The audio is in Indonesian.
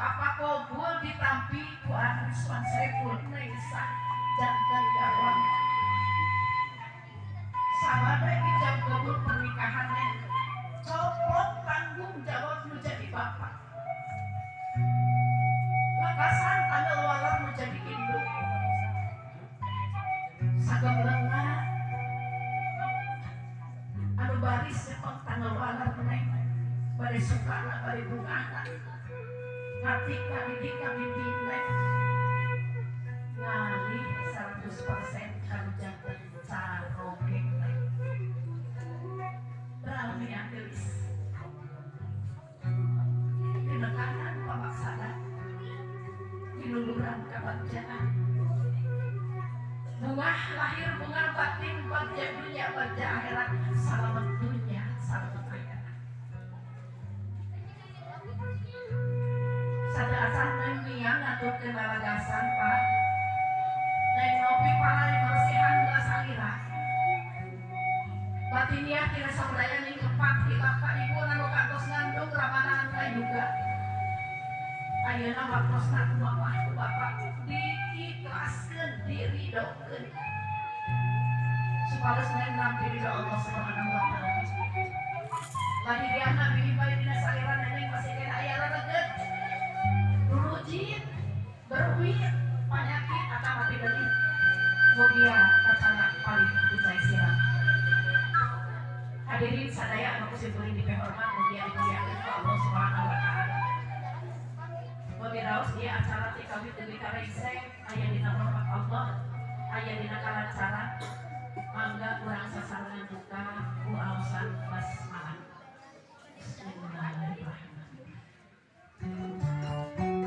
apa kobul ditampi ku anu Rizwan Saiful Nesa jantan garwan sabada ijab kabul pernikahannya coplok tanggung jawab nu jadi bapak lakasan tanggal walar nu jadi induk sagemlengna anu baris sepok tanggal walar meneng bari sukana bari bungana ngati kami pindah ngali 100% kanu jantan carogeng beralami yang gelis tindakan pamaksana dinuluran kabagjangan bunga lahir bunga batin bagja dunia bagja akhirat salamet dunia salamet akhirat sadaasan nemiang atur kenalagasan pak neng nopi para marsihan gelas alira batiniah kira saudaya ning kepak di bapak ibu nanu kantos ngandung ramanan kayak juga ayeuna waktosna kumaha ku bapak diikhlaskeun diridokeun supados neng nampi ridho Allah Subhanahu wa taala lahiriana bihimai dina salira neneng masih kena aya rereget rujit berwir penyakit atau mati dari mugia kacana paling dicai siram hadirin sadaya anu kusimpulin di hormat mugia dimuliakeun ku Allah Subhanahu wa taala wabiraos dia acara tikawit deui karengseng aya dina hormat Allah aya dina kalancaran mangga urang sasarengan duka ku aosan basmalah bismillahirrahmanirrahim Allah